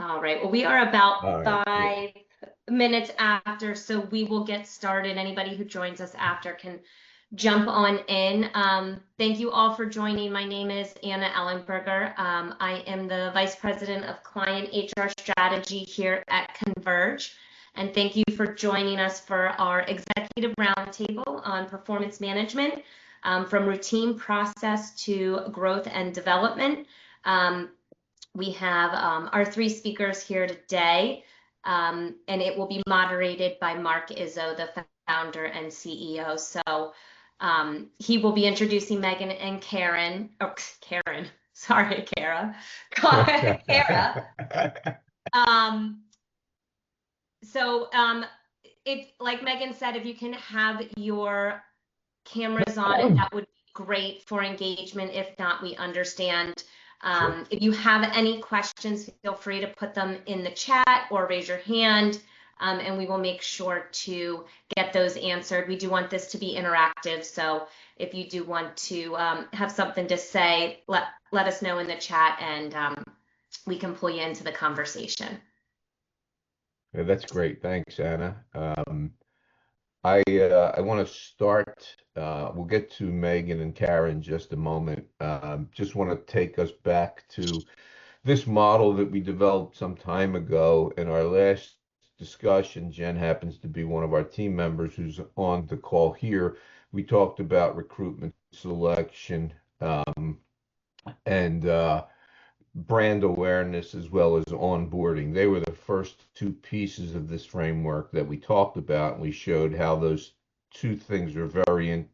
All right. Well, we are about All right. 5 minutes after, so we will get started. Anybody who joins us after can jump on in. Thank you all for joining. My name is Anna Ellenberger. I am the Vice President of Client HR Strategy here at Converge. And thank you for joining us for our executive roundtable on performance management, from routine process to growth and development. We have our 3 speakers here today, and it will be moderated by Mark Izzo, the founder and CEO. So he will be introducing Megan and Karen. Oh, Karen. Sorry, Kara. Kara. If, like Megan said, if you can have your cameras on, that would be great for engagement. If not, we understand. Sure. If you have any questions, feel free to put them in the chat or raise your hand, and we will make sure to get those answered. We do want this to be interactive, so if you do want to have something to say, let us know in the chat, and we can pull you into the conversation. Yeah, that's great. Thanks, Anna. I want to start. We'll get to Megan and Karen in just a moment. Just want to take us back to this model that we developed some time ago. In our last discussion, Jen happens to be one of our team members who's on the call here. We talked about recruitment selection and brand awareness as well as onboarding. They were the first 2 pieces of this framework that we talked about, and we showed how those 2 things are very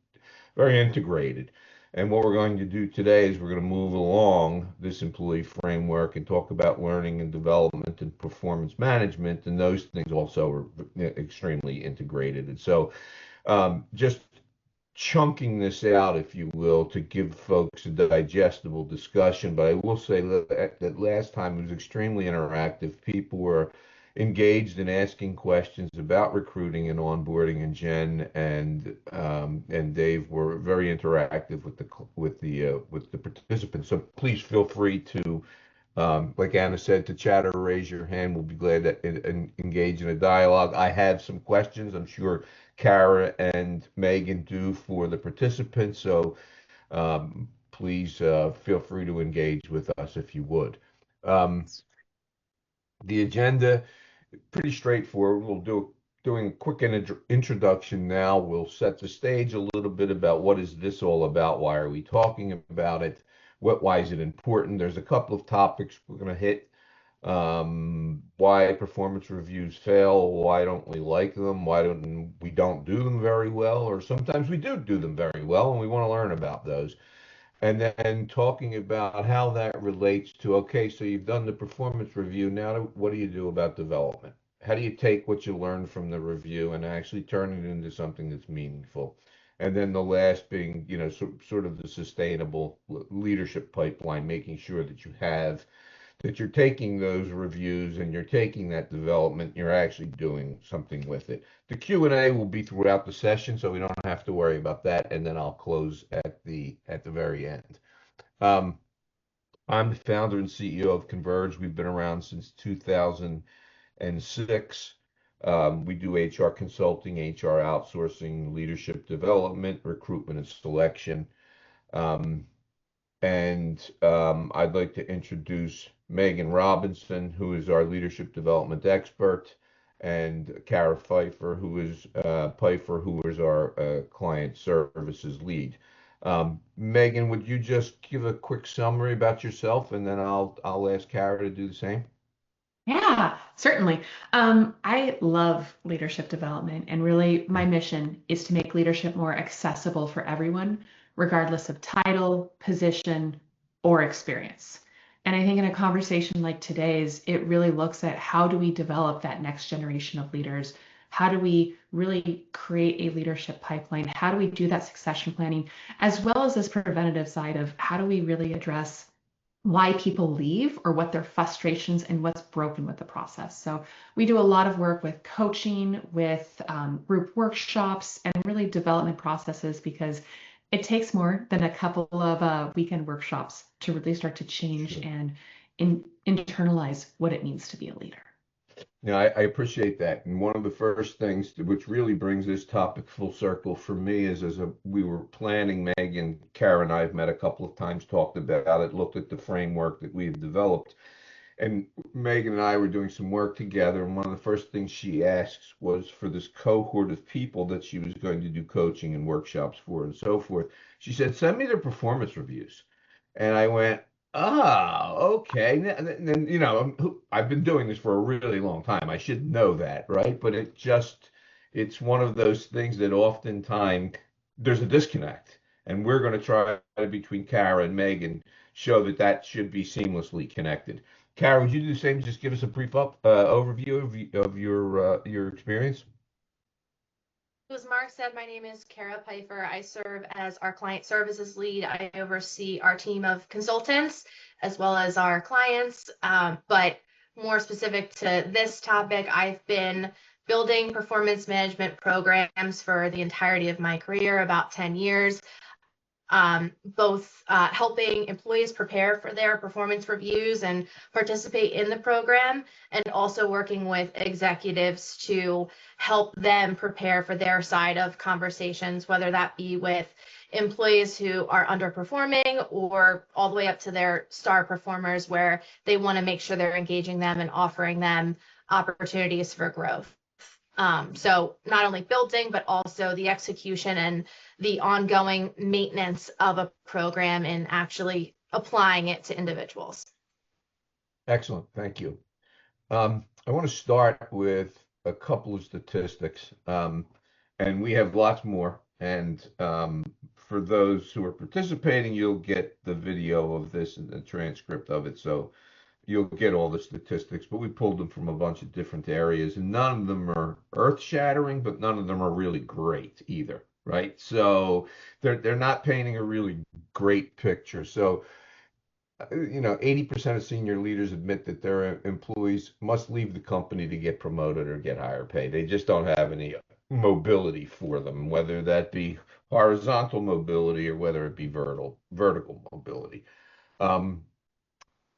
integrated. And what we're going to do today is we're going to move along this employee framework and talk about learning and development and performance management, and those things also are extremely integrated. And so just chunking this out, if you will, to give folks a digestible discussion. But I will say that last time it was extremely interactive. People were engaged in asking questions about recruiting and onboarding, and Jen and Dave were very interactive with the participants. So please feel free to, like Anna said, to chat or raise your hand. We'll be glad to engage in a dialogue. I have some questions. I'm sure Kara and Megan do for the participants. So please feel free to engage with us if you would. The agenda, pretty straightforward. We'll doing a quick introduction now. We'll set the stage a little bit about what is this all about? Why are we talking about it? Why is it important? There's a couple of topics we're going to hit. Why performance reviews fail, why don't we like them, why don't we do them very well, or sometimes we do them very well and we want to learn about those. And then talking about how that relates to, okay, so you've done the performance review, now what do you do about development? How do you take what you learned from the review and actually turn it into something that's meaningful? And then the last being, sort of the sustainable leadership pipeline, making sure that you're taking those reviews and you're taking that development, you're actually doing something with it. The Q&A will be throughout the session, so we don't have to worry about that, and then I'll close at the very end. I'm the founder and CEO of Converge. We've been around since 2006. We do HR consulting, HR outsourcing, leadership development, recruitment and selection. I'd like to introduce Megan Robinson, who is our leadership development expert, and Kara Pfeiffer, who is our client services lead. Megan, would you just give a quick summary about yourself, and then I'll ask Kara to do the same? Yeah, certainly. I love leadership development, and really my mission is to make leadership more accessible for everyone, regardless of title, position, or experience. And I think in a conversation like today's, it really looks at how do we develop that next generation of leaders? How do we really create a leadership pipeline? How do we do that succession planning, as well as this preventative side of how do we really address why people leave or what their frustrations and what's broken with the process. So we do a lot of work with coaching, with group workshops, and really development processes, because it takes more than a couple of weekend workshops to really start to change and internalize what it means to be a leader. Yeah, I appreciate that. And one of the first things which really brings this topic full circle for me is we were planning, Megan, Kara and I have met a couple of times, talked about it, looked at the framework that we've developed. And Megan and I were doing some work together. And one of the first things she asks was for this cohort of people that she was going to do coaching and workshops for and so forth. She said, send me their performance reviews. And I went, okay. And then, I've been doing this for a really long time. I should know that, right? But it's one of those things that oftentimes there's a disconnect. And we're going to try to, between Kara and Megan, show that that should be seamlessly connected. Kara, would you do the same? Just give us a brief overview of your experience. As Mark said, my name is Kara Pfeiffer. I serve as our client services lead. I oversee our team of consultants as well as our clients. But more specific to this topic, I've been building performance management programs for the entirety of my career, about 10 years. Both helping employees prepare for their performance reviews and participate in the program, and also working with executives to help them prepare for their side of conversations, whether that be with employees who are underperforming or all the way up to their star performers, where they want to make sure they're engaging them and offering them opportunities for growth. So not only building, but also the execution and the ongoing maintenance of a program and actually applying it to individuals. Excellent. Thank you. I want to start with a couple of statistics, and we have lots more. And for those who are participating, you'll get the video of this and the transcript of it. So you'll get all the statistics, but we pulled them from a bunch of different areas, and none of them are earth-shattering, but none of them are really great either, right? So they're not painting a really great picture. So 80% of senior leaders admit that their employees must leave the company to get promoted or get higher pay. They just don't have any mobility for them, whether that be horizontal mobility or whether it be vertical mobility.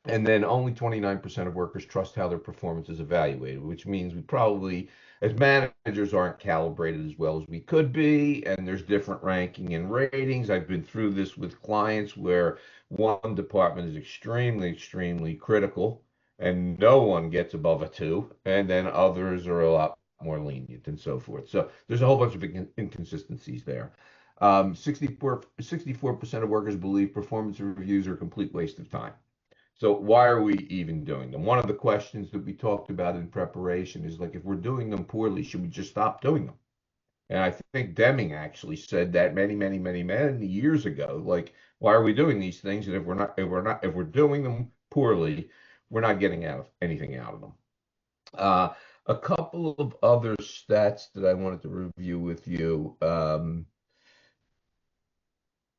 And then only 29% of workers trust how their performance is evaluated, which means we probably, as managers, aren't calibrated as well as we could be. And there's different ranking and ratings. I've been through this with clients where one department is extremely, extremely critical and no one gets above a 2. And then others are a lot more lenient and so forth. So there's a whole bunch of inconsistencies there. 64% of workers believe performance reviews are a complete waste of time. So why are we even doing them? One of the questions that we talked about in preparation is like, if we're doing them poorly, should we just stop doing them? And I think Deming actually said that many, many, many, many years ago. Like, why are we doing these things? And if we're doing them poorly, we're not getting anything out of them. A couple of other stats that I wanted to review with you.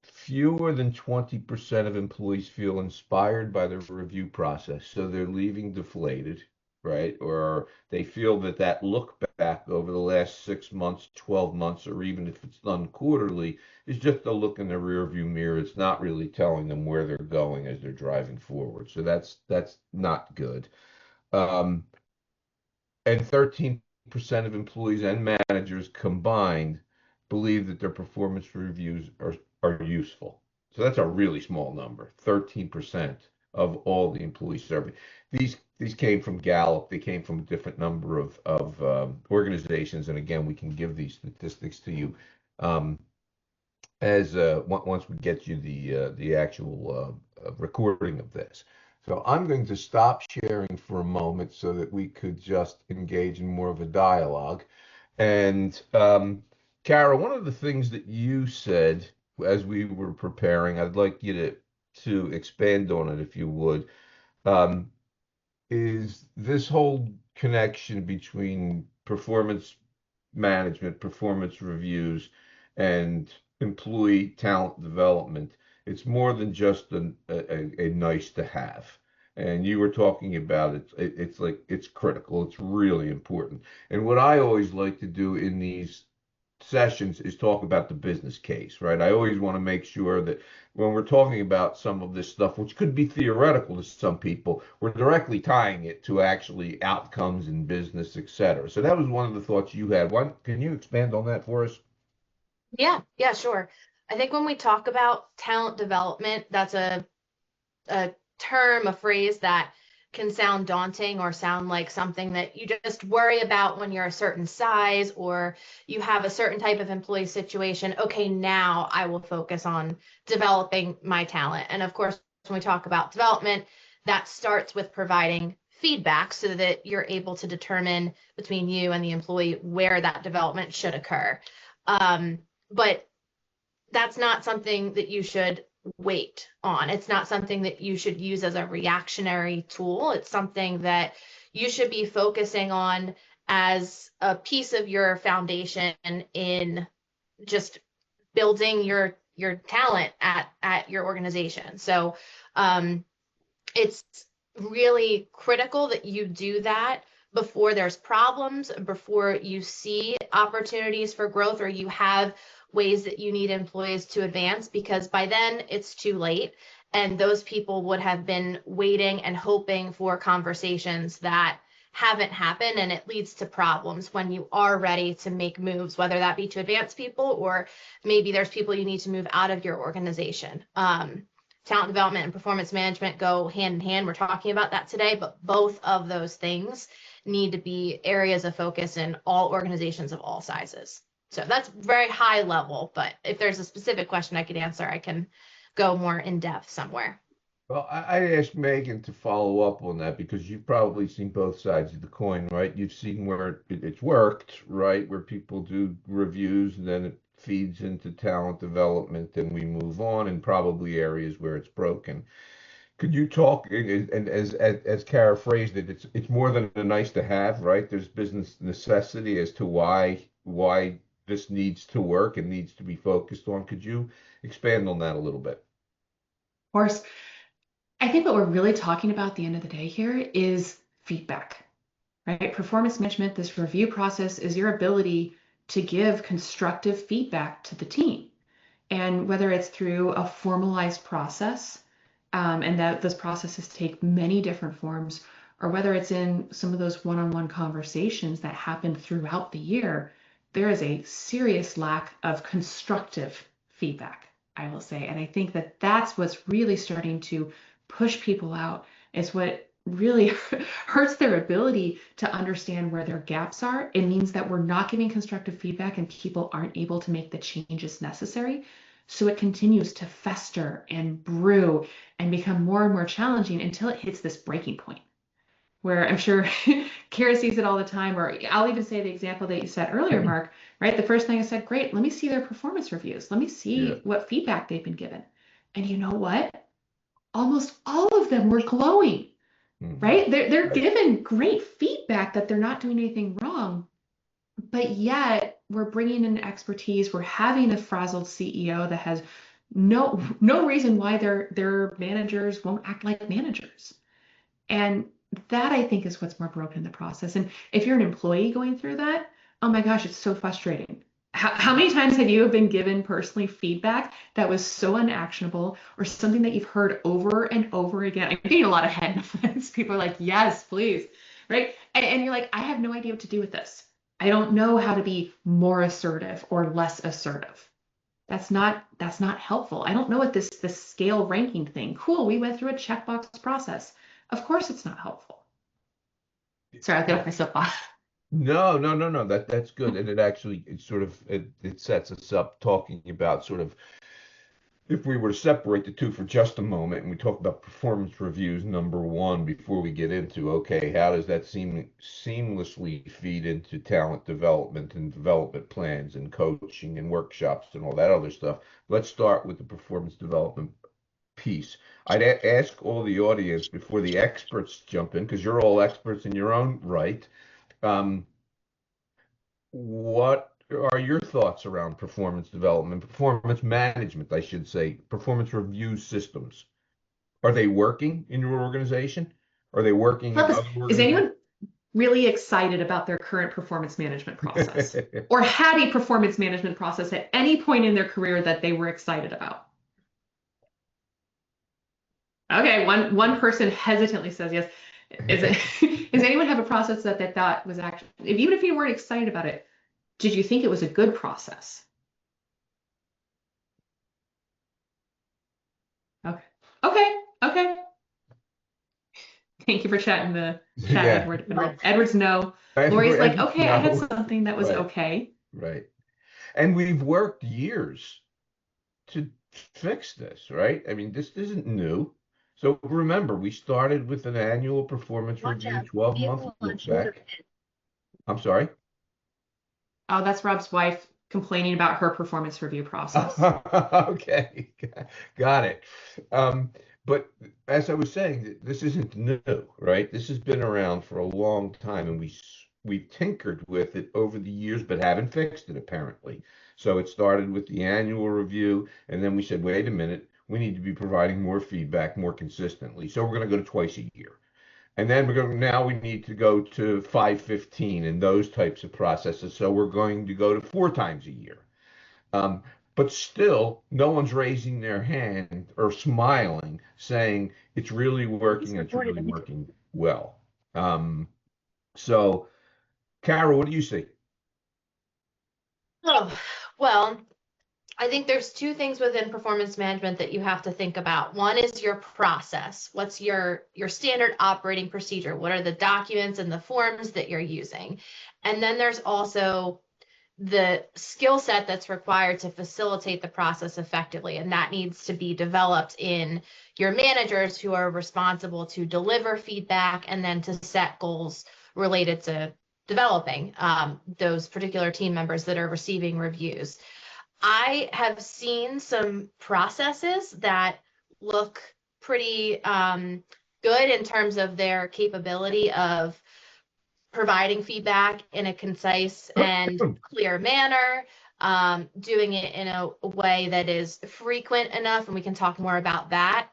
Fewer than 20% of employees feel inspired by the review process. So they're leaving deflated, right? Or they feel that look back over the last 6 months, 12 months, or even if it's done quarterly, is just a look in the rear view mirror. It's not really telling them where they're going as they're driving forward. So that's not good. And 13% of employees and managers combined believe that their performance reviews are useful. So that's a really small number, 13% of all the employees surveyed. These came from Gallup. They came from a different number of organizations. And again, we can give these statistics to you as once we get you the actual recording of this. So I'm going to stop sharing for a moment so that we could just engage in more of a dialogue. And Kara, one of the things that you said as we were preparing, I'd like you to expand on it if you would, is this whole connection between performance management, performance reviews, and employee talent development. It's more than just a nice to have. And you were talking about it. It's like it's critical. It's really important. And what I always like to do in these sessions is talk about the business case, right? I always want to make sure that when we're talking about some of this stuff, which could be theoretical to some people, we're directly tying it to actually outcomes in business, et cetera. So that was one of the thoughts you had. Can you expand on that for us? Yeah, sure. I think when we talk about talent development, that's a term, a phrase that can sound daunting or sound like something that you just worry about when you're a certain size or you have a certain type of employee situation. Okay, now I will focus on developing my talent. And of course, when we talk about development, that starts with providing feedback so that you're able to determine between you and the employee where that development should occur. But that's not something that you should wait on. It's not something that you should use as a reactionary tool. It's something that you should be focusing on as a piece of your foundation in just building your talent at your organization. So it's really critical that you do that before there's problems, before you see opportunities for growth or you have ways that you need employees to advance, because by then it's too late. And those people would have been waiting and hoping for conversations that haven't happened, and it leads to problems when you are ready to make moves, whether that be to advance people or maybe there's people you need to move out of your organization. Talent development and performance management go hand in hand. We're talking about that today, but both of those things need to be areas of focus in all organizations of all sizes. So that's very high level, but if there's a specific question I could answer, I can go more in depth somewhere. Well, I asked Megan to follow up on that because you've probably seen both sides of the coin, right? You've seen where it's worked, right? Where people do reviews and then it feeds into talent development, and we move on, and probably areas where it's broken. Could you talk, and as Kara phrased it, it's more than a nice to have, right? There's business necessity as to why this needs to work and needs to be focused on. Could you expand on that a little bit? Of course, I think what we're really talking about at the end of the day here is feedback, right? Performance management, this review process is your ability to give constructive feedback to the team. And whether it's through a formalized process, and that those processes take many different forms, or whether it's in some of those one-on-one conversations that happen throughout the year, there is a serious lack of constructive feedback, I will say. And I think that that's what's really starting to push people out, is what really hurts their ability to understand where their gaps are. It means that we're not giving constructive feedback and people aren't able to make the changes necessary. So it continues to fester and brew and become more and more challenging until it hits this breaking point, where I'm sure Kara sees it all the time. Or I'll even say the example that you said earlier, Mark, right? The first thing I said, great, let me see their performance reviews. Let me see what feedback they've been given. And you know what? Almost all of them were glowing, right? They're given great feedback that they're not doing anything wrong, but yet we're bringing in expertise. We're having a frazzled CEO that has no reason why their managers won't act like managers. And that, I think, is what's more broken in the process. And if you're an employee going through that, oh my gosh, it's so frustrating. How many times have you been given personally feedback that was so unactionable, or something that you've heard over and over again? I'm getting a lot of head nods. People are like, yes, please, right? And you're like, I have no idea what to do with this. I don't know how to be more assertive or less assertive. That's not helpful. I don't know what this scale ranking thing. Cool, we went through a checkbox process. Of course it's not helpful. Sorry, I'll get off my soapbox. No. That's good, and it sets us up talking about sort of, if we were to separate the two for just a moment, and we talk about performance reviews, number one, before we get into, okay, how does that seamlessly feed into talent development and development plans and coaching and workshops and all that other stuff? Let's start with the performance development piece. I'd ask all the audience before the experts jump in, because you're all experts in your own right. What are your thoughts around performance development, performance management, I should say, performance review systems? Are they working in your organization? Are they working in other Is organizations? really excited about their current performance management process or had a performance management process at any point in their career that they were excited about? Okay, one person hesitantly says yes. Does anyone have a process that they thought was actually, even if you weren't excited about it, did you think it was a good process? Okay. Okay. Okay. Thank you for chatting the chat, Yeah. Edward. No. Edward's no. Lori's like, Edward, okay, I had no. something that was Right, okay. right. And we've worked years to fix this, right? I mean, this isn't new. So remember, we started with an annual performance Watch review, out. 12-month Vehicle on look shoulder back. pad. I'm sorry. Oh, that's Rob's wife complaining about her performance review process. Okay, got it. But as I was saying, this isn't new, right? This has been around for a long time, and we've tinkered with it over the years, but haven't fixed it apparently. So it started with the annual review, and then we said, wait a minute, we need to be providing more feedback more consistently. So we're going to go to twice a year. And then now we need to go to 515 and those types of processes. So we're going to go to 4 times a year. Um, but still, no one's raising their hand or smiling, saying it's really Police working, it's reported really a missing. working well. So, Carol, what do you see? Oh, well, I think there's two things within performance management that you have to think about. One is your process. What's your standard operating procedure? What are the documents and the forms that you're using? And then there's also the skill set that's required to facilitate the process effectively. And that needs to be developed in your managers who are responsible to deliver feedback and then to set goals related to developing those particular team members that are receiving reviews. I have seen some processes that look pretty good in terms of their capability of providing feedback in a concise and clear manner, doing it in a way that is frequent enough, and we can talk more about that,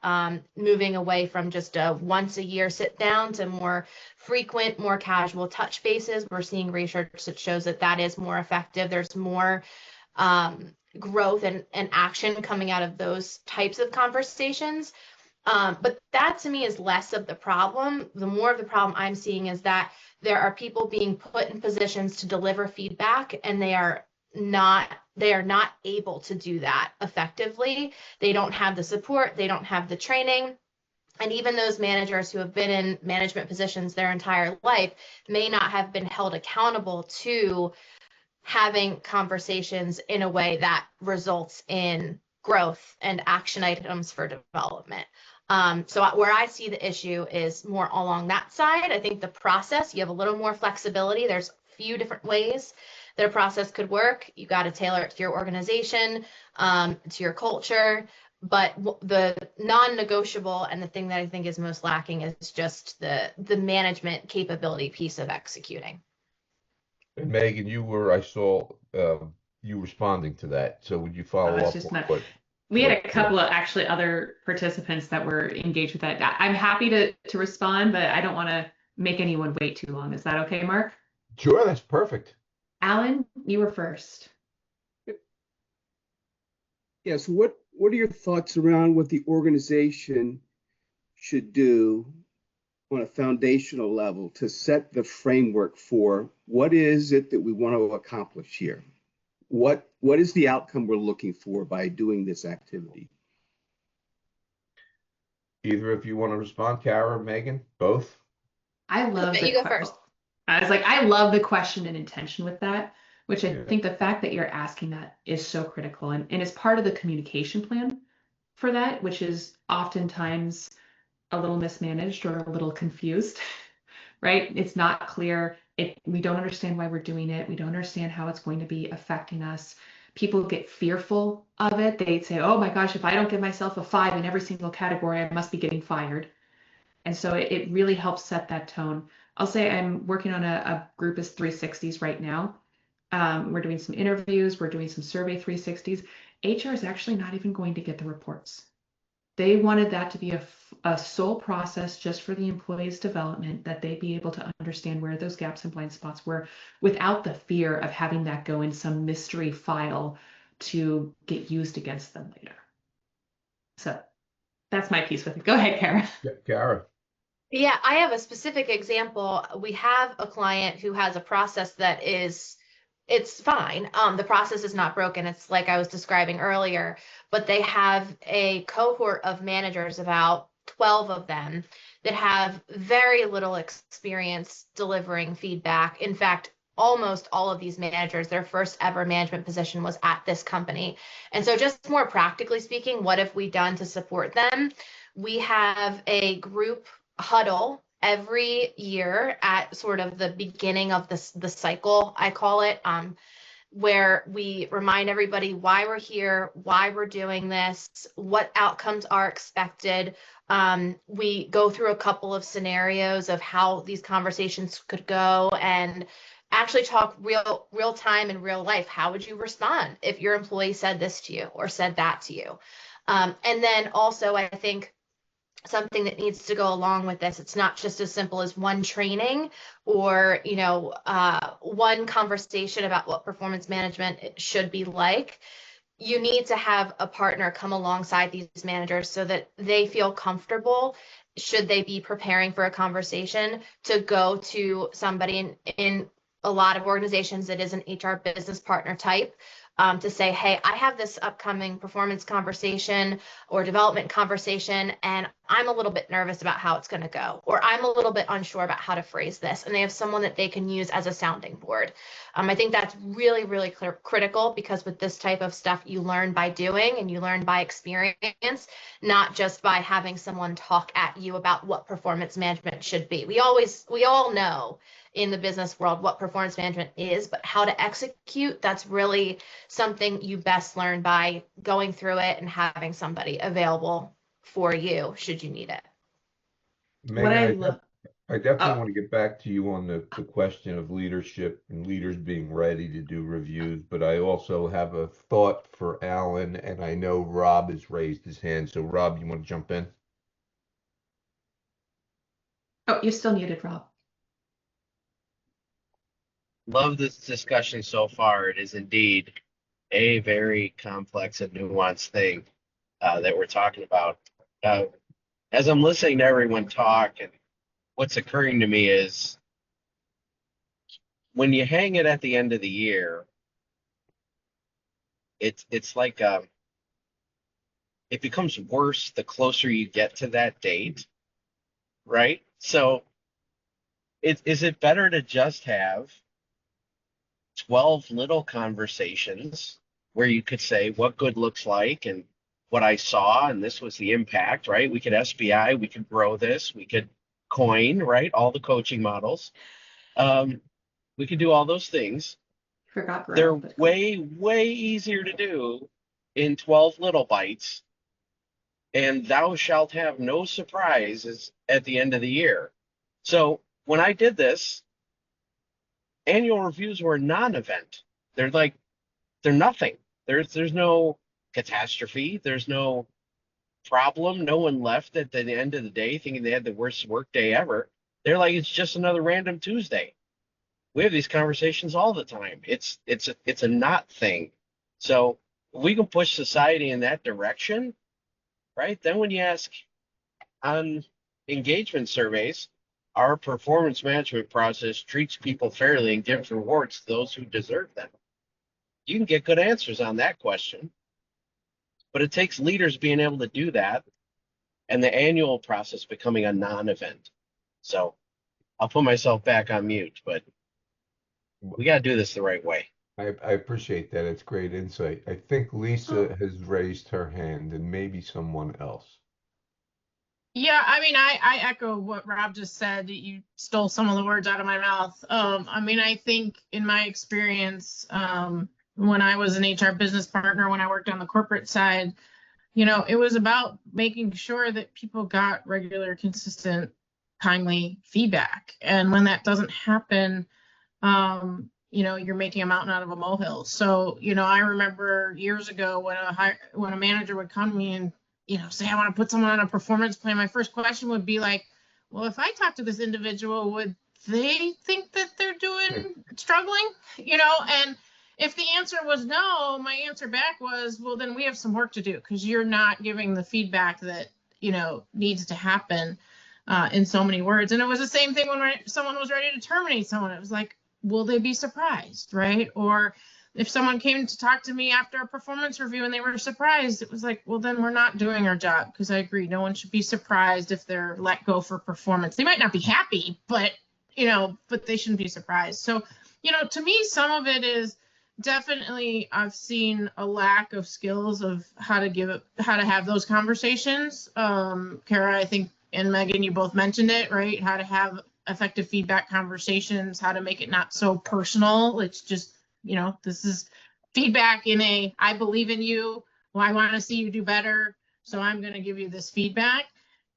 moving away from just a once a year sit down to more frequent, more casual touch bases. We're seeing research that shows that that is more effective. There's more growth and action coming out of those types of conversations. But that to me is less of the problem. The more of the problem I'm seeing is that there are people being put in positions to deliver feedback and they are not able to do that effectively. They don't have the support, they don't have the training. And even those managers who have been in management positions their entire life may not have been held accountable to having conversations in a way that results in growth and action items for development. So where I see the issue is more along that side. I think the process, you have a little more flexibility. There's a few different ways that a process could work. You got to tailor it to your organization, to your culture. But the non-negotiable and the thing that I think is most lacking is just the management capability piece of executing. And Megan, I saw you responding to that. So would you follow It's up just on not. what? We had a couple of actually other participants that were engaged with that. I'm happy to respond, but I don't want to make anyone wait too long. Is that okay, Mark? Sure, that's perfect. Alan, you were first. Yes, what are your thoughts around what the organization should do on a foundational level to set the framework for what is it that we want to accomplish here? What is the outcome we're looking for by doing this activity? Either if you want to respond, Kara or Megan, both. I love You go first. I was like, I love the question and intention with that, which I Yeah. think the fact that you're asking that is so critical and is part of the communication plan for that, which is oftentimes a little mismanaged or a little confused, right? It's not clear. We don't understand why we're doing it. We don't understand how it's going to be affecting us. People get fearful of it. They say, oh my gosh, if I don't give myself a 5 in every single category, I must be getting fired. And so it really helps set that tone. I'll say I'm working on a group as 360s right now. We're doing some interviews. We're doing some survey 360s. HR is actually not even going to get the reports. They wanted that to be a sole process just for the employees' development, that they be able to understand where those gaps and blind spots were without the fear of having that go in some mystery file to get used against them later. So that's my piece with it. Go ahead, Kara. Yeah, Kara. Yeah, I have a specific example. We have a client who has a process that it's fine. The process is not broken. It's like I was describing earlier, but they have a cohort of managers, about 12 of them, that have very little experience delivering feedback. In fact, almost all of these managers, their first ever management position was at this company. And so just more practically speaking, what have we done to support them? We have a group huddle every year at sort of the beginning of the cycle, I call it, where we remind everybody why we're here, why we're doing this, what outcomes are expected. We go through a couple of scenarios of how these conversations could go and actually talk real time in real life. How would you respond if your employee said this to you or said that to you? And then also, I think something that needs to go along with this. It's not just as simple as one training or, one conversation about what performance management should be like. You need to have a partner come alongside these managers so that they feel comfortable, should they be preparing for a conversation, to go to somebody in a lot of organizations that is an HR business partner type, to say, hey, I have this upcoming performance conversation or development conversation, and I'm a little bit nervous about how it's going to go, or I'm a little bit unsure about how to phrase this. And they have someone that they can use as a sounding board. I think that's really, really critical, because with this type of stuff, you learn by doing and you learn by experience, not just by having someone talk at you about what performance management should be. We all know in the business world what performance management is, but how to execute, that's really something you best learn by going through it and having somebody available for you should you need it. What I love. I definitely want to get back to you on the question of leadership and leaders being ready to do reviews, but I also have a thought for Alan, and I know Rob has raised his hand. So Rob, you want to jump in? Oh, you're still muted, Rob. Love this discussion so far. It is indeed a very complex and nuanced thing that we're talking about. As I'm listening to everyone talk, and what's occurring to me is when you hang it at the end of the year, it's like it becomes worse the closer you get to that date, right? So is it better to just have 12 little conversations where you could say what good looks like and what I saw, and this was the impact, right? We could SBI, we could grow this, we could coin, right? All the coaching models. We could do all those things. Forgot grow, They're but way easier to do in 12 little bites, and thou shalt have no surprises at the end of the year. So when I did this, annual reviews were a non-event. They're nothing. There's no catastrophe. There's no problem. No one left at the end of the day thinking they had the worst work day ever. They're like, it's just another random Tuesday. We have these conversations all the time. It's a not thing. So if we can push society in that direction, right? Then when you ask on engagement surveys, our performance management process treats people fairly and gives rewards to those who deserve them. You can get good answers on that question, but it takes leaders being able to do that and the annual process becoming a non-event. So I'll put myself back on mute, but we got to do this the right way. I appreciate that. It's great insight. I think Lisa has raised her hand, and maybe someone else. Yeah, I mean, I echo what Rob just said. You stole some of the words out of my mouth. I mean, I think in my experience, when I was an HR business partner, when I worked on the corporate side, it was about making sure that people got regular, consistent, timely feedback. And when that doesn't happen, you're making a mountain out of a molehill. So, I remember years ago when a manager would come to me and say I want to put someone on a performance plan, my first question would be like, well, if I talk to this individual, would they think that they're struggling? And if the answer was no, my answer back was, well, then we have some work to do because you're not giving the feedback that, needs to happen in so many words. And it was the same thing when someone was ready to terminate someone. It was like, will they be surprised, right? Or if someone came to talk to me after a performance review and they were surprised, it was like, well, then we're not doing our job, because I agree, no one should be surprised if they're let go for performance. They might not be happy, but they shouldn't be surprised. So, to me, some of it is definitely, I've seen a lack of skills of how to have those conversations. Kara, I think, and Megan, you both mentioned it, right? How to have effective feedback conversations, how to make it not so personal. It's just, this is feedback I believe in you. Well, I want to see you do better, so I'm going to give you this feedback.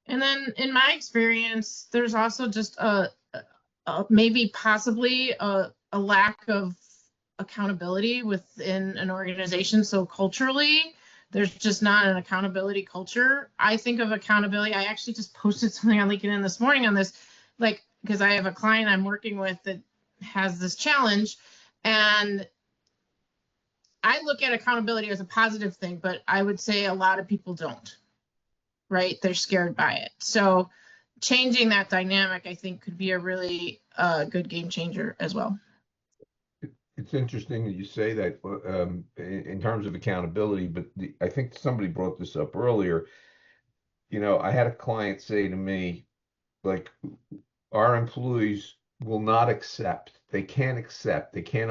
And then in my experience, there's also just maybe possibly a lack of accountability within an organization. So culturally, there's just not an accountability culture. I think of accountability. I actually just posted something on LinkedIn this morning on this, because I have a client I'm working with that has this challenge, and I look at accountability as a positive thing, but I would say a lot of people don't, right? They're scared by it. So changing that dynamic, I think, could be a really good game changer as well. It's interesting that you say that in terms of accountability, but I think somebody brought this up earlier. I had a client say to me, like, our employees will not accept, they can't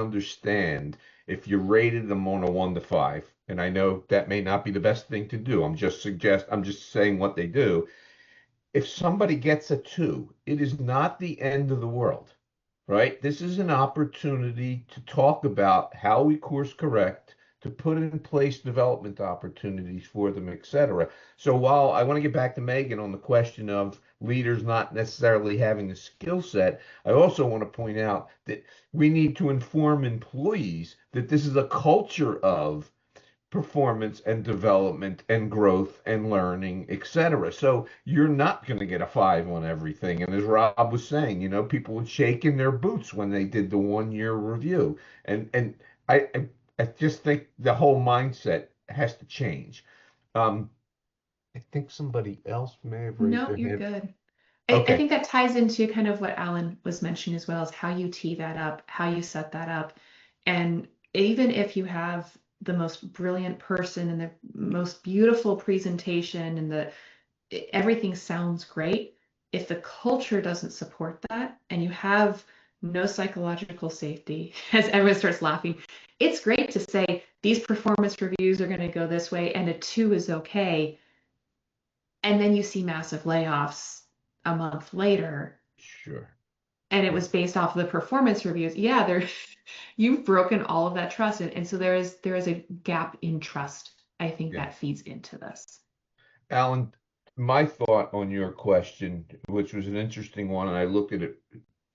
understand if you rated them on a 1 to 5. And I know that may not be the best thing to do. I'm just saying what they do. If somebody gets a 2, it is not the end of the world, right? This is an opportunity to talk about how we course correct, to put in place development opportunities for them, etc. So while I want to get back to Megan on the question of leaders not necessarily having the skill set, I also want to point out that we need to inform employees that this is a culture of performance and development and growth and learning, etc. So you're not going to get a 5 on everything. And as Rob was saying, people would shake in their boots when they did the 1 year review. And I just think the whole mindset has to change. I think somebody else may have raised No, their you're hand. good. I Okay. think that ties into kind of what Alan was mentioning as well, as how you tee that up, how you set that up. And even if you have the most brilliant person and the most beautiful presentation and everything sounds great, if the culture doesn't support that and you have no psychological safety, as everyone starts laughing, it's great to say these performance reviews are going to go this way and a 2 is okay. And then you see massive layoffs a month later, Sure. and it was based off of the performance reviews. Yeah, you've broken all of that trust, and so there is a gap in trust. I think Yeah. that feeds into this. Alan, my thought on your question, which was an interesting one, and I looked at it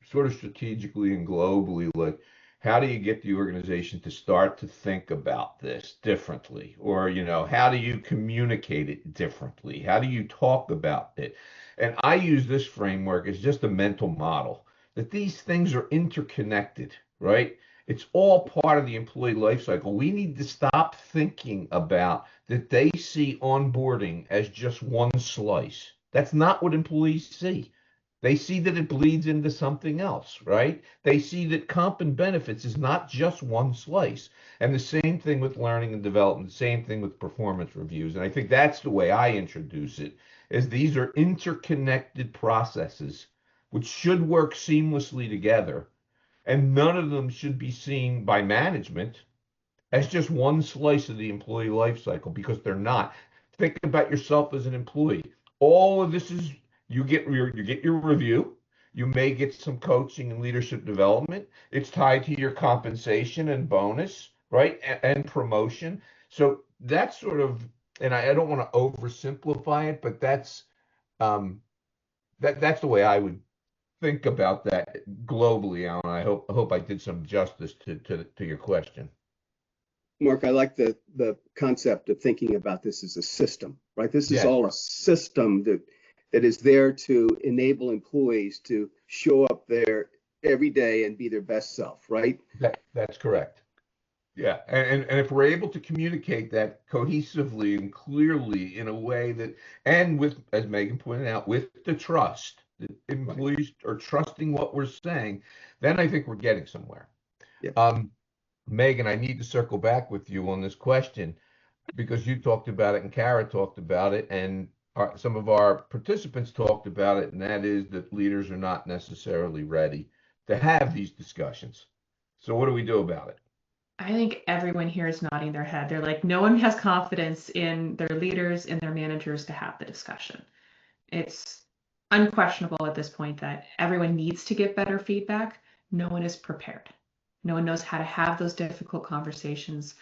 sort of strategically and globally, like, how do you get the organization to start to think about this differently? Or, how do you communicate it differently? How do you talk about it? And I use this framework as just a mental model that these things are interconnected, right? It's all part of the employee life cycle. We need to stop thinking about that they see onboarding as just one slice. That's not what employees see. They see that it bleeds into something else, right? They see that comp and benefits is not just one slice. And the same thing with learning and development, the same thing with performance reviews. And I think that's the way I introduce it, is these are interconnected processes which should work seamlessly together. And none of them should be seen by management as just one slice of the employee life cycle, because they're not. Think about yourself as an employee. All of this is you get your review. You may get some coaching and leadership development. It's tied to your compensation and bonus, right? And promotion. So that's sort of, and I don't want to oversimplify it, but that's the way I would think about that globally, Alan. I hope I did some justice to your question. Mark, I like the concept of thinking about this as a system, right? This is Yes, all a system that is there to enable employees to show up there every day and be their best self, right? that's correct. Yeah, and if we're able to communicate that cohesively and clearly in a way that, and with, as Megan pointed out, with the trust, that Right. employees are trusting what we're saying, then I think we're getting somewhere. Yeah. Megan, I need to circle back with you on this question because you talked about it and Kara talked about it, and some of our participants talked about it, and that is that leaders are not necessarily ready to have these discussions. So what do we do about it? I think everyone here is nodding their head. They're like, no one has confidence in their leaders and their managers to have the discussion. It's unquestionable at this point that everyone needs to give better feedback. No one is prepared. No one knows how to have those difficult conversations.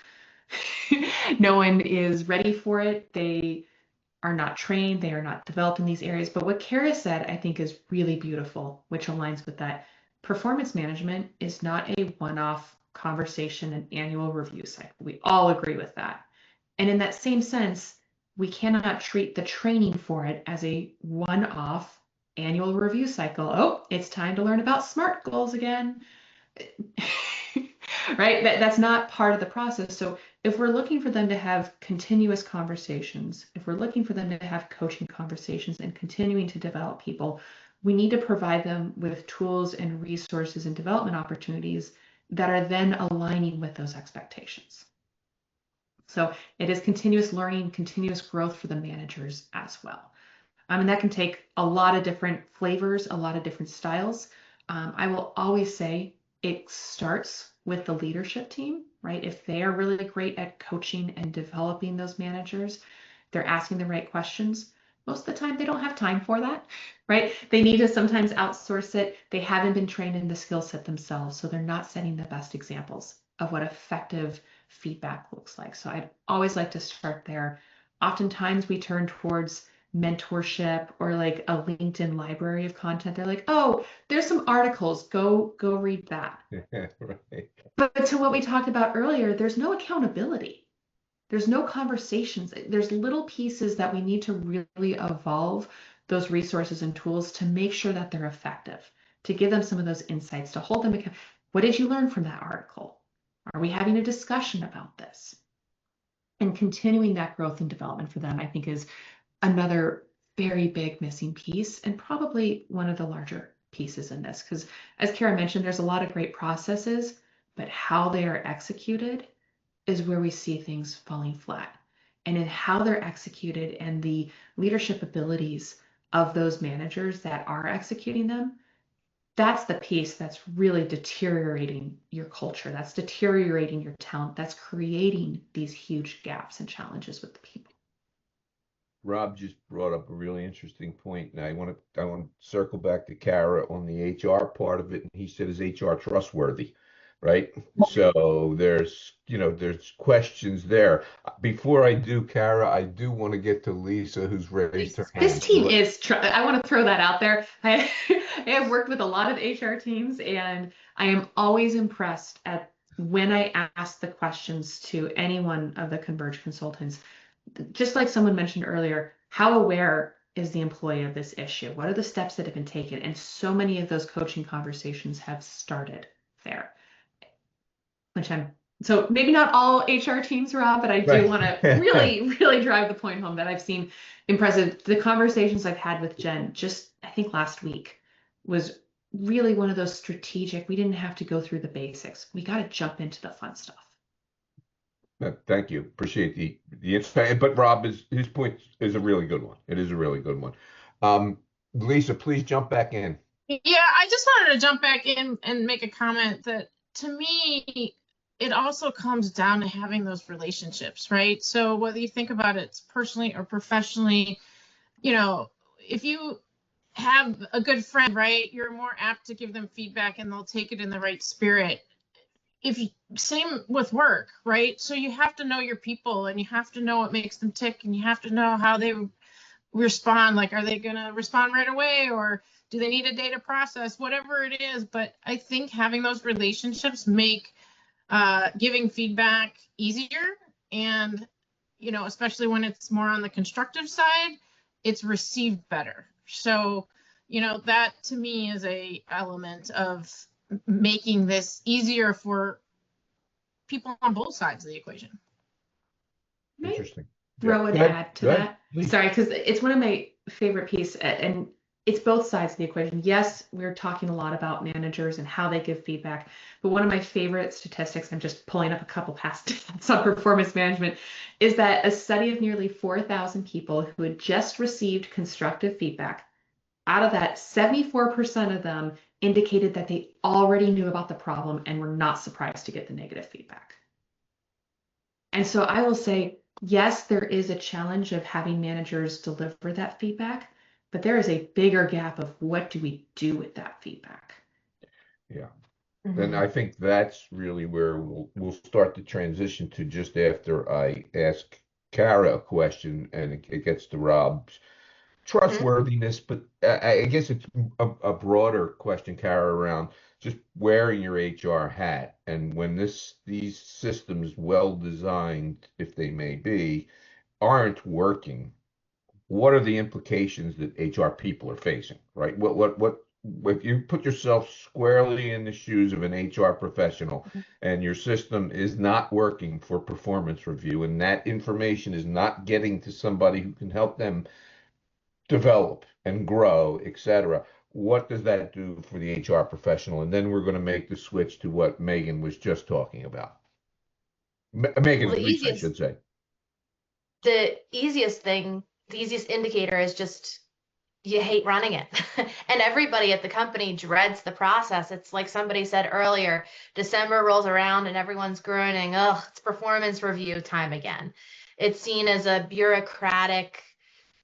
No one is ready for it. They are not trained. They are not developed in these areas. But what Kara said, I think, is really beautiful, which aligns with that. Performance management is not a one-off conversation and annual review cycle. We all agree with that. And in that same sense, we cannot treat the training for it as a one-off annual review cycle. Oh, it's time to learn about SMART goals again. Right? That's not part of the process. So if we're looking for them to have continuous conversations, if we're looking for them to have coaching conversations and continuing to develop people, we need to provide them with tools and resources and development opportunities that are then aligning with those expectations. So it is continuous learning, continuous growth for the managers as well. And that can take a lot of different flavors, a lot of different styles. I will always say it starts with the leadership team, right? If they are really great at coaching and developing those managers, they're asking the right questions. Most of the time, they don't have time for that, right? They need to sometimes outsource it. They haven't been trained in the skill set themselves, so they're not setting the best examples of what effective feedback looks like. So I'd always like to start there. Oftentimes, we turn towards mentorship or like a LinkedIn library of content. They're like, oh, there's some articles. Go read that. Right. But to what we talked about earlier, there's no accountability. There's no conversations. There's little pieces that we need to really evolve those resources and tools to make sure that they're effective, to give them some of those insights, to hold them accountable. What did you learn from that article? Are we having a discussion about this? And continuing that growth and development for them, I think, is another very big missing piece and probably one of the larger pieces in this. Because as Kara mentioned, there's a lot of great processes, but how they are executed is where we see things falling flat. And in how they're executed and the leadership abilities of those managers that are executing them, that's the piece that's really deteriorating your culture. That's deteriorating your talent. That's creating these huge gaps and challenges with the people. Rob just brought up a really interesting point, and I want to circle back to Kara on the HR part of it. And he said, "Is HR trustworthy?" Right? So there's questions there. Before I do, Kara, I do want to get to Lisa, who's raised her hand. This team is, I want to throw that out there. I have worked with a lot of HR teams, and I am always impressed at when I ask the questions to any one of the Converge consultants. Just like someone mentioned earlier, how aware is the employee of this issue? What are the steps that have been taken? And so many of those coaching conversations have started there. So maybe not all HR teams, Rob, but I do want to really, really drive the point home that I've seen impressive. The conversations I've had with Jen just, I think last week, was really one of those strategic. We didn't have to go through the basics. We got to jump into the fun stuff. Thank you. Appreciate the insight. But Rob, his point is a really good one. It is a really good one. Lisa, please jump back in. Yeah, I just wanted to jump back in and make a comment that to me, it also comes down to having those relationships, right? So whether you think about it personally or professionally, if you have a good friend, right, you're more apt to give them feedback and they'll take it in the right spirit. Same with work, right? So you have to know your people and you have to know what makes them tick and you have to know how they respond. Like, are they going to respond right away or do they need a data process, whatever it is? But I think having those relationships make giving feedback easier, and especially when it's more on the constructive side, it's received better. So that to me is a element of making this easier for people on both sides of the equation. Interesting. Throw an Go ahead. add to Go ahead, that. please. Sorry, because it's one of my favorite pieces, and it's both sides of the equation. Yes, we're talking a lot about managers and how they give feedback, but one of my favorite statistics, I'm just pulling up a couple past stats on performance management, is that a study of nearly 4,000 people who had just received constructive feedback, out of that, 74% of them indicated that they already knew about the problem and were not surprised to get the negative feedback. And so I will say, yes, there is a challenge of having managers deliver that feedback, but there is a bigger gap of what do we do with that feedback? Yeah. Mm-hmm. Then I think that's really where we'll start to transition to, just after I ask Kara a question and it gets to Rob's trustworthiness, but I guess it's a broader question, Kara, around just wearing your HR hat. And when these systems, well designed, if they may be, aren't working, what are the implications that HR people are facing, right? What if you put yourself squarely in the shoes of an HR professional and your system is not working for performance review, and that information is not getting to somebody who can help them develop and grow, etc. What does that do for the HR professional? And then we're going to make the switch to what Megan was just talking about. Megan, Well, Reese, I should say. the easiest indicator is just you hate running it. And everybody at the company dreads the process. It's like somebody said earlier, December rolls around and everyone's groaning, oh, it's performance review time again. It's seen as a bureaucratic,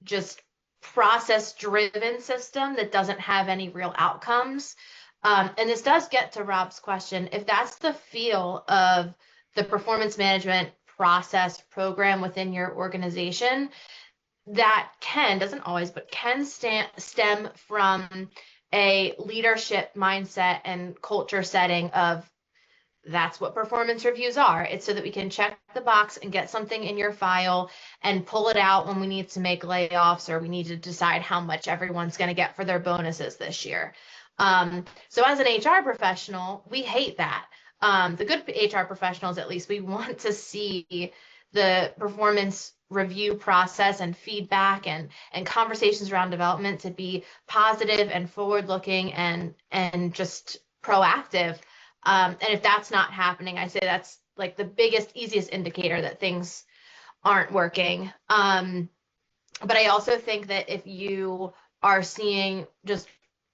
just process-driven system that doesn't have any real outcomes. And this does get to Rob's question. If that's the feel of the performance management process program within your organization, that doesn't always, but can stem from a leadership mindset and culture setting of that's what performance reviews are. It's so that we can check the box and get something in your file and pull it out when we need to make layoffs or we need to decide how much everyone's going to get for their bonuses this year. So as an HR professional, we hate that. The good HR professionals, at least, we want to see the performance review process and feedback and conversations around development to be positive and forward-looking and just proactive. And if that's not happening, I say that's like the biggest, easiest indicator that things aren't working. But I also think that if you are seeing just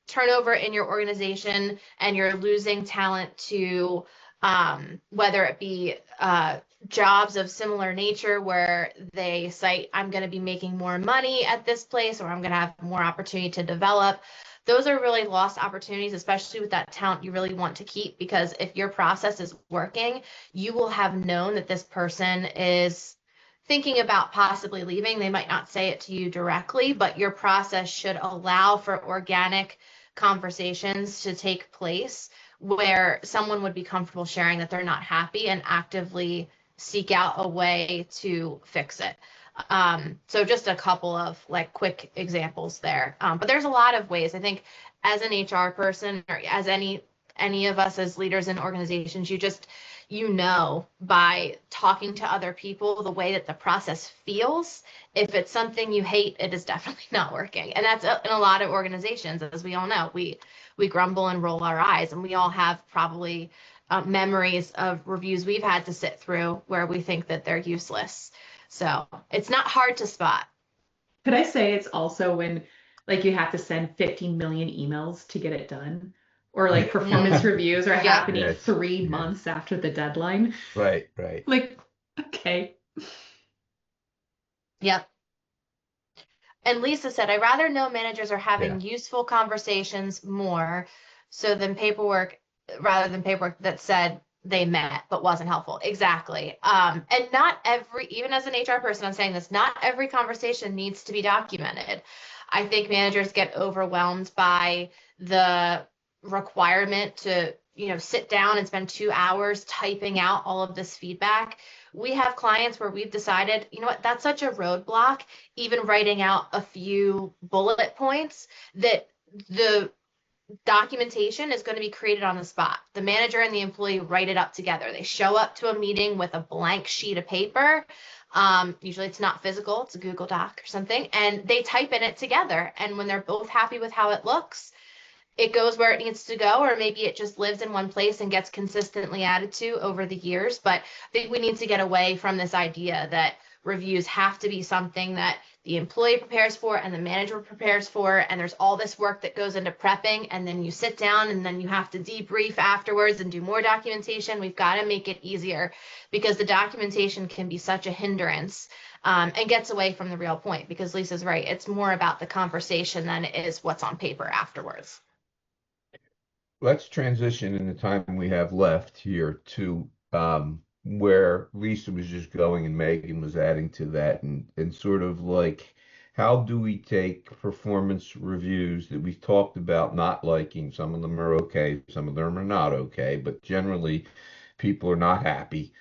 turnover in your organization and you're losing talent to whether it be jobs of similar nature where they cite, I'm going to be making more money at this place, or I'm going to have more opportunity to develop. Those are really lost opportunities, especially with that talent you really want to keep, because if your process is working, you will have known that this person is thinking about possibly leaving. They might not say it to you directly, but your process should allow for organic conversations to take place where someone would be comfortable sharing that they're not happy and actively seek out a way to fix it. So just a couple of like quick examples there. But there's a lot of ways. I think as an HR person, or as any of us as leaders in organizations, by talking to other people the way that the process feels. If it's something you hate, it is definitely not working. And that's in a lot of organizations, as we all know. We grumble and roll our eyes, and we all have probably memories of reviews we've had to sit through where we think that they're useless. So it's not hard to spot. Could I say it's also when like you have to send 15 million emails to get it done? Or like performance reviews are happening Yes. 3 months after the deadline. Right. Like, okay. Yep. And Lisa said, I'd rather know managers are having useful conversations more rather than paperwork that said they met but wasn't helpful. Exactly. And even as an HR person, I'm saying this, not every conversation needs to be documented. I think managers get overwhelmed by the requirement to sit down and spend 2 hours typing out all of this feedback. We have clients where we've decided, you know what, that's such a roadblock, even writing out a few bullet points, that the documentation is going to be created on the spot. The manager and the employee write it up together. They show up to a meeting with a blank sheet of paper. Usually it's not physical, it's a Google Doc or something, and they type in it together. And when they're both happy with how it looks, it goes where it needs to go, or maybe it just lives in one place and gets consistently added to over the years. But I think we need to get away from this idea that reviews have to be something that the employee prepares for and the manager prepares for, and there's all this work that goes into prepping, and then you sit down and then you have to debrief afterwards and do more documentation. We've got to make it easier, because the documentation can be such a hindrance, and gets away from the real point, because Lisa's right. It's more about the conversation than it is what's on paper afterwards. Let's transition in the time we have left here to where Lisa was just going and Megan was adding to that, and sort of like, how do we take performance reviews that we've talked about not liking? Some of them are okay, some of them are not okay, but generally people are not happy.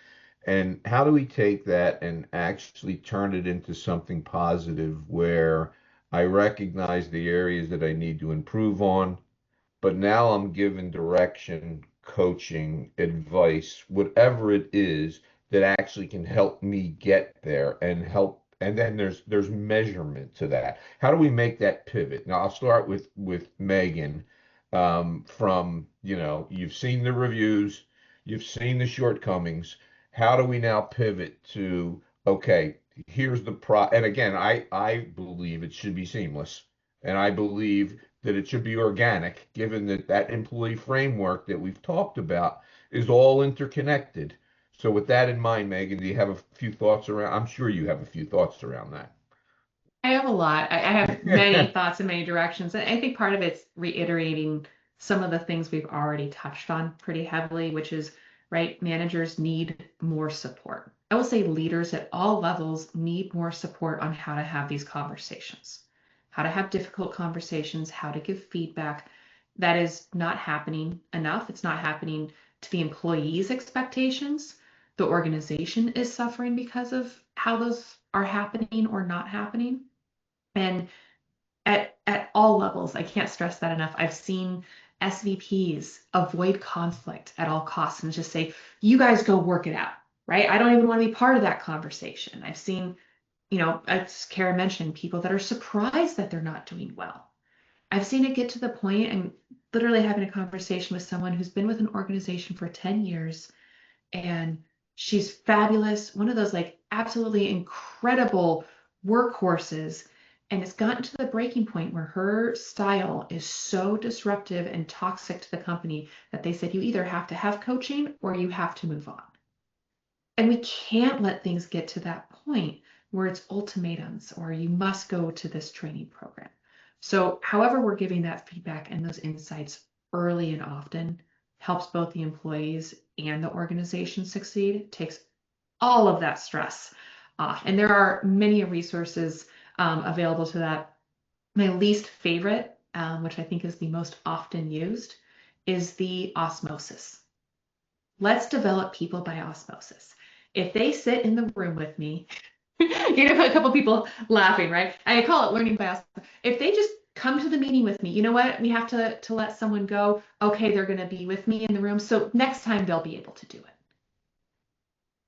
And how do we take that and actually turn it into something positive where I recognize the areas that I need to improve on, but now I'm given direction, coaching, advice, whatever it is that actually can help me get there and help. And then there's measurement to that. How do we make that pivot? Now I'll start with Megan. From, you've seen the reviews, you've seen the shortcomings. How do we now pivot to, okay, here's the and again, I believe it should be seamless. And I believe that it should be organic, given that that employee framework that we've talked about is all interconnected. So with that in mind, Megan, do you have a few thoughts around? I'm sure you have a few thoughts around that. I have a lot. I have many thoughts in many directions. And I think part of it's reiterating some of the things we've already touched on pretty heavily, which is, right, managers need more support. I will say leaders at all levels need more support on how to have these conversations, how to have difficult conversations, how to give feedback. That is not happening enough. It's not happening to the employees' expectations. The organization is suffering because of how those are happening or not happening. And at all levels, I can't stress that enough. I've seen SVPs avoid conflict at all costs and just say, you guys go work it out, right? I don't even want to be part of that conversation. I've seen, as Kara mentioned, people that are surprised that they're not doing well. I've seen it get to the point, I'm literally having a conversation with someone who's been with an organization for 10 years, and she's fabulous, one of those like absolutely incredible workhorses. And it's gotten to the breaking point where her style is so disruptive and toxic to the company that they said, you either have to have coaching or you have to move on. And we can't let things get to that point where it's ultimatums or you must go to this training program. So however we're giving that feedback and those insights early and often helps both the employees and the organization succeed, takes all of that stress off. And there are many resources available to that. My least favorite, which I think is the most often used, is the osmosis. Let's develop people by osmosis. If they sit in the room with me, you know, a couple people laughing, right? I call it learning by osmosis. If they just come to the meeting with me, you know what? We have to let someone go. Okay, they're going to be with me in the room. So next time they'll be able to do it.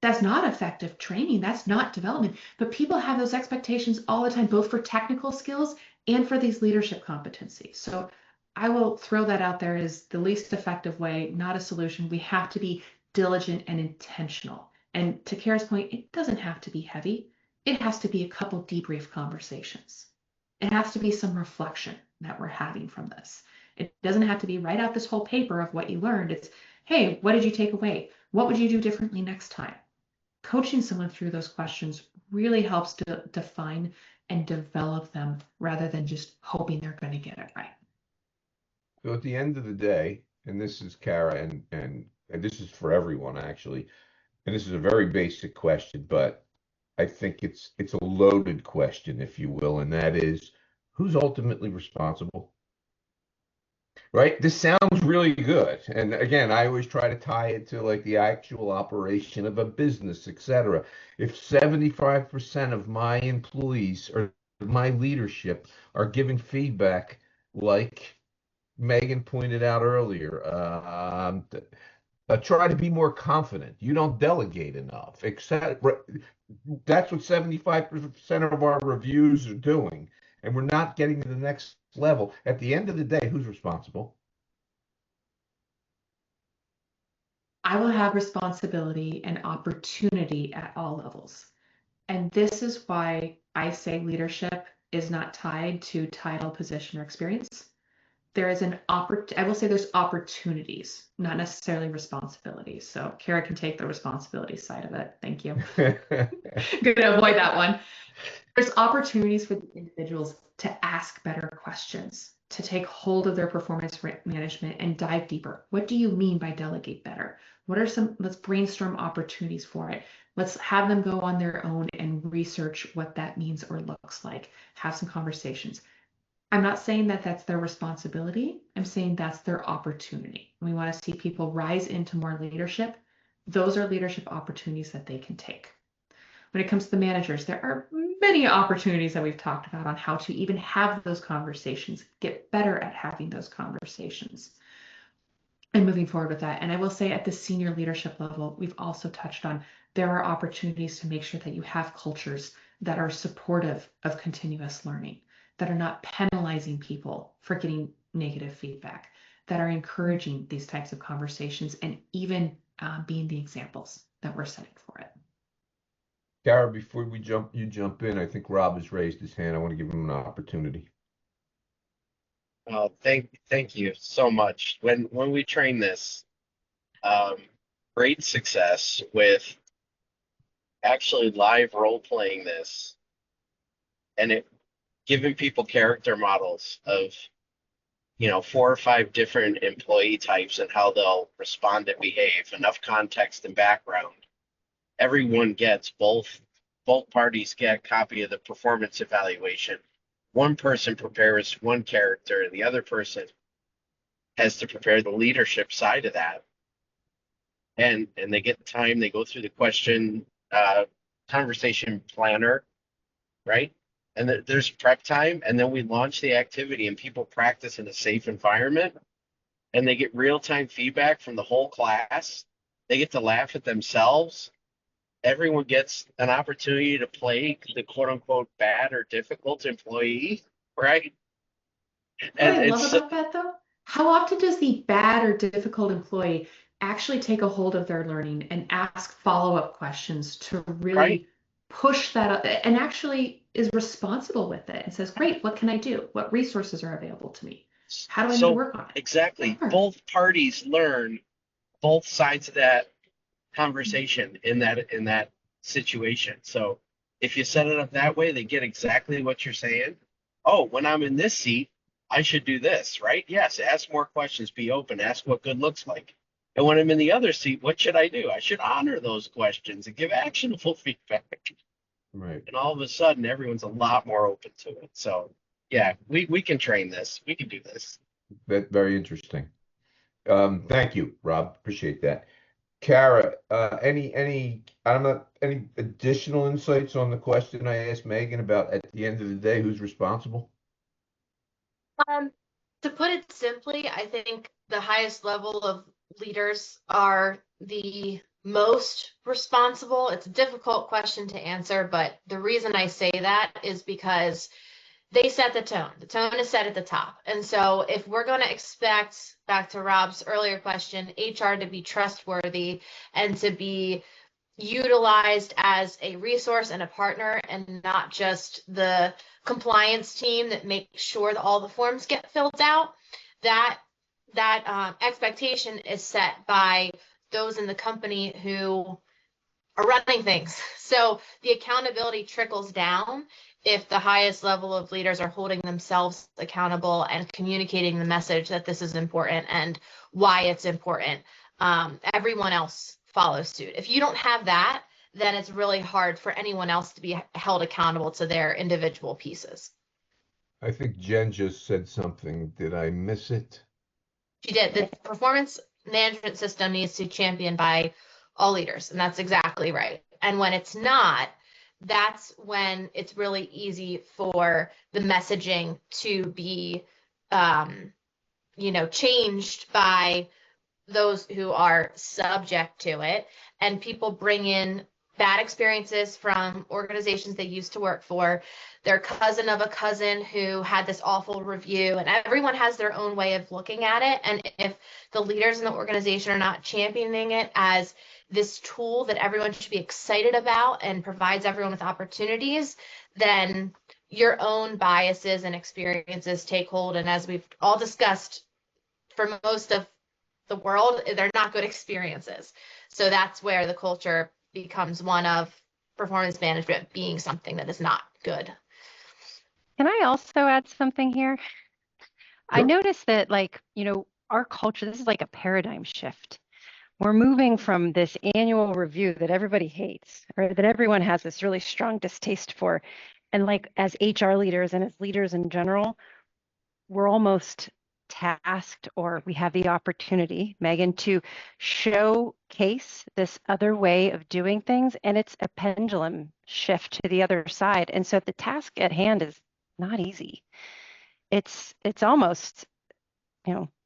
That's not effective training. That's not development. But people have those expectations all the time, both for technical skills and for these leadership competencies. So I will throw that out there as the least effective way, not a solution. We have to be diligent and intentional. And to Kara's point, it doesn't have to be heavy. It has to be a couple debrief conversations. It has to be some reflection that we're having from this. It doesn't have to be write out this whole paper of what you learned. It's, hey, what did you take away? What would you do differently next time? Coaching someone through those questions really helps to define and develop them rather than just hoping they're going to get it right. So at the end of the day, and this is Kara, and this is for everyone actually, and this is a very basic question, but I think it's a loaded question, if you will, and that is, who's ultimately responsible? right? This sounds really good. And again, I always try to tie it to like the actual operation of a business, etc. If 75% of my employees or my leadership are giving feedback like Megan pointed out earlier, try to be more confident. You don't delegate enough. Except that's what 75% of our reviews are doing, and we're not getting to the next level. At the end of the day, who's responsible? I will have responsibility and opportunity at all levels. And this is why I say leadership is not tied to title, position, or experience. There is I will say there's opportunities, not necessarily responsibilities. So Kara can take the responsibility side of it. Thank you. Good to avoid that one. There's opportunities for the individuals to ask better questions, to take hold of their performance management and dive deeper. What do you mean by delegate better? Let's brainstorm opportunities for it. Let's have them go on their own and research what that means or looks like. Have some conversations. I'm not saying that that's their responsibility. I'm saying that's their opportunity. We want to see people rise into more leadership. Those are leadership opportunities that they can take. When it comes to the managers, there are many opportunities that we've talked about on how to even have those conversations, get better at having those conversations and moving forward with that. And I will say at the senior leadership level, we've also touched on there are opportunities to make sure that you have cultures that are supportive of continuous learning, that are not penalizing people for getting negative feedback, that are encouraging these types of conversations and even being the examples that we're setting for it. Kara, before you jump in, I think Rob has raised his hand. I want to give him an opportunity. Thank you so much. When we train this, great success with actually live role playing this and it giving people character models of 4 or 5 different employee types and how they'll respond and behave, enough context and background. Everyone gets both parties get a copy of the performance evaluation. One person prepares one character and the other person has to prepare the leadership side of that. And they get time, they go through the question conversation planner, right? And there's prep time, and then we launch the activity and people practice in a safe environment and they get real-time feedback from the whole class. They get to laugh at themselves. Everyone gets an opportunity to play the quote-unquote bad or difficult employee, right? What I love about that, though, how often does the bad or difficult employee actually take a hold of their learning and ask follow-up questions to really push that up and actually is responsible with it and says, great, what can I do? What resources are available to me? How do I need to work on it? Exactly. Sure. Both parties learn both sides of that conversation in that situation. So if you set it up that way, they get exactly what you're saying. Oh, when I'm in this seat, I should do this, right? Yes, ask more questions, be open, ask what good looks like. And when I'm in the other seat, what should I do? I should honor those questions and give actionable feedback. Right. And all of a sudden, everyone's a lot more open to it. So yeah, we can train this. We can do this. That's very interesting. Thank you, Rob. Appreciate that. Kara, any additional insights on the question I asked Megan about at the end of the day, who's responsible? To put it simply, I think the highest level of leaders are the most responsible. It's a difficult question to answer, but the reason I say that is because they set the tone. The tone is set at the top. And so if we're going to expect, back to Rob's earlier question, HR to be trustworthy and to be utilized as a resource and a partner and not just the compliance team that makes sure that all the forms get filled out, that expectation is set by those in the company who are running things. So the accountability trickles down if the highest level of leaders are holding themselves accountable and communicating the message that this is important and why it's important. Everyone else follows suit. If you don't have that, then it's really hard for anyone else to be held accountable to their individual pieces. I think Jen just said something. Did I miss it? She did. The performance management system needs to be championed by all leaders, and that's exactly right. And when it's not, that's when it's really easy for the messaging to be, changed by those who are subject to it. And people bring in bad experiences from organizations they used to work for, their cousin of a cousin who had this awful review, and everyone has their own way of looking at it. And if the leaders in the organization are not championing it as this tool that everyone should be excited about and provides everyone with opportunities, then your own biases and experiences take hold. And as we've all discussed, for most of the world, they're not good experiences. So that's where the culture becomes one of performance management being something that is not good. Can I also add something here? I Sure. noticed that, our culture, this is like a paradigm shift. We're moving from this annual review that everybody hates, or that everyone has this really strong distaste for. And like as HR leaders and as leaders in general, we're almost tasked, or we have the opportunity, Megan, to showcase this other way of doing things. And it's a pendulum shift to the other side. And so the task at hand is not easy. It's almost,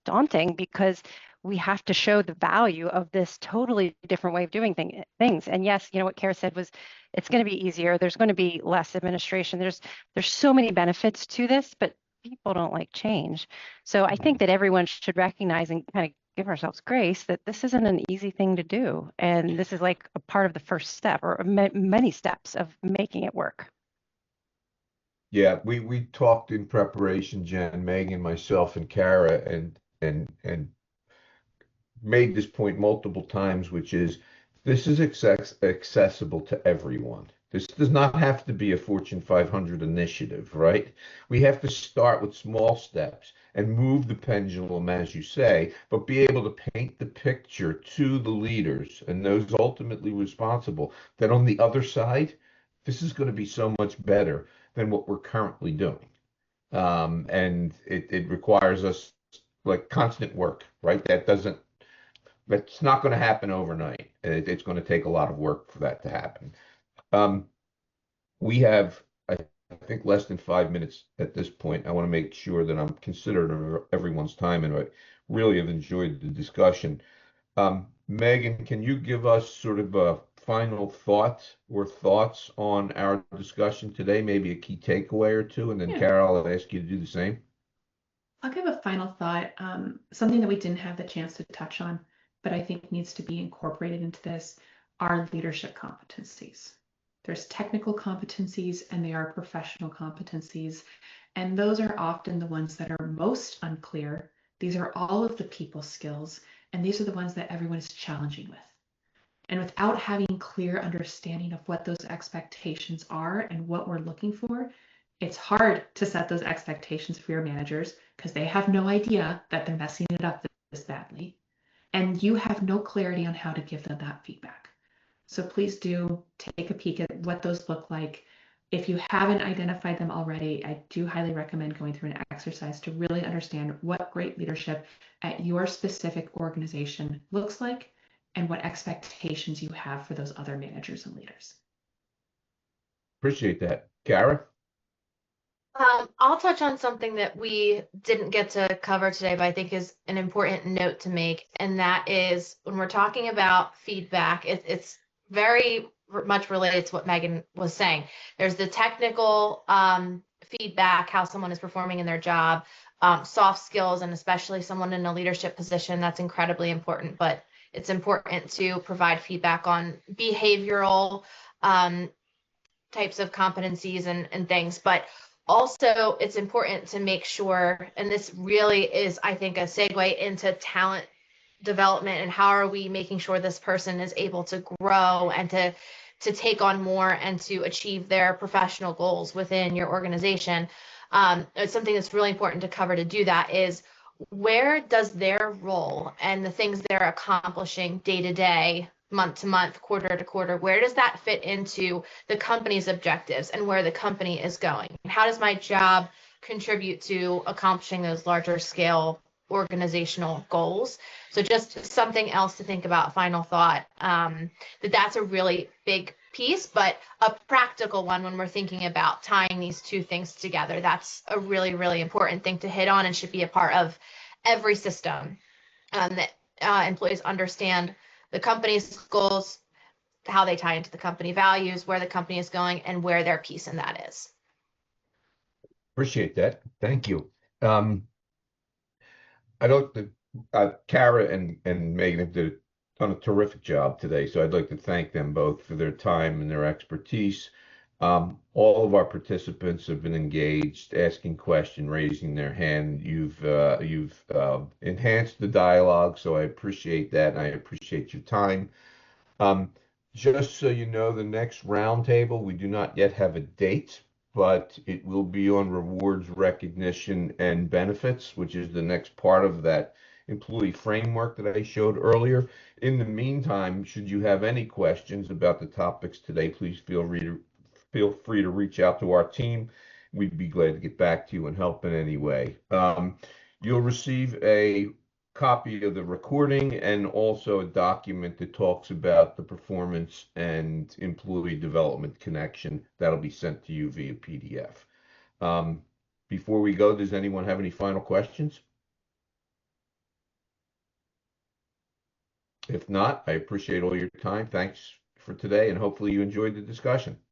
daunting, because we have to show the value of this totally different way of doing things. And yes, what Kara said was, it's going to be easier. There's going to be less administration. There's so many benefits to this, but people don't like change. So I think that everyone should recognize and kind of give ourselves grace that this isn't an easy thing to do. And this is like a part of the first step, or many steps of making it work. Yeah, we talked in preparation, Jen, Megan, myself, and Kara, and made this point multiple times, which is this is accessible to everyone. This does not have to be a Fortune 500 initiative, right? We have to start with small steps and move the pendulum, as you say, but be able to paint the picture to the leaders and those ultimately responsible that on the other side, this is going to be so much better than what we're currently doing. And it requires us like constant work, right? That's not going to happen overnight. It's going to take a lot of work for that to happen. Um, we have, I think, less than 5 minutes at this point. I want to make sure that I'm considerate of everyone's time, and I really have enjoyed the discussion. Megan, can you give us sort of a final thought or thoughts on our discussion today? Maybe a key takeaway or two, and then Yeah. Carol, I'll ask you to do the same. I'll give a final thought, something that we didn't have the chance to touch on, but I think needs to be incorporated into this, are leadership competencies. There's technical competencies and there are professional competencies, and those are often the ones that are most unclear. These are all of the people skills, and these are the ones that everyone is challenging with. And without having clear understanding of what those expectations are and what we're looking for, it's hard to set those expectations for your managers because they have no idea that they're messing it up this badly. And you have no clarity on how to give them that feedback. So please do take a peek at what those look like. If you haven't identified them already, I do highly recommend going through an exercise to really understand what great leadership at your specific organization looks like and what expectations you have for those other managers and leaders. Appreciate that. Kara? I'll touch on something that we didn't get to cover today, but I think is an important note to make. And that is when we're talking about feedback, it's very much related to what Megan was saying. There's the technical feedback, how someone is performing in their job, soft skills, and especially someone in a leadership position, that's incredibly important. But it's important to provide feedback on behavioral types of competencies and things. But also, it's important to make sure, and this really is, I think, a segue into talent development and how are we making sure this person is able to grow and to take on more and to achieve their professional goals within your organization. It's something that's really important to cover to do that is, where does their role and the things they're accomplishing day to day, month to month, quarter to quarter, where does that fit into the company's objectives and where the company is going? How does my job contribute to accomplishing those larger scale organizational goals. So just something else to think about, final thought, that's a really big piece, but a practical one when we're thinking about tying these two things together. That's a really, really important thing to hit on and should be a part of every system, that employees understand the company's goals, how they tie into the company values, where the company is going, and where their piece in that is. Appreciate that. Thank you. I don't think Kara and Megan have done a terrific job today, so I'd like to thank them both for their time and their expertise. All of our participants have been engaged, asking questions, raising their hand. You've enhanced the dialogue, so I appreciate that, and I appreciate your time. Um, just so you know, the next roundtable, we do not yet have a date, but it will be on rewards, recognition, and benefits, which is the next part of that employee framework that I showed earlier. In the meantime, should you have any questions about the topics today, please feel free to reach out to our team. We'd be glad to get back to you and help in any way. You'll receive a copy of the recording and also a document that talks about the performance and employee development connection that'll be sent to you via PDF. Before we go, does anyone have any final questions? If not, I appreciate all your time. Thanks for today, and hopefully you enjoyed the discussion.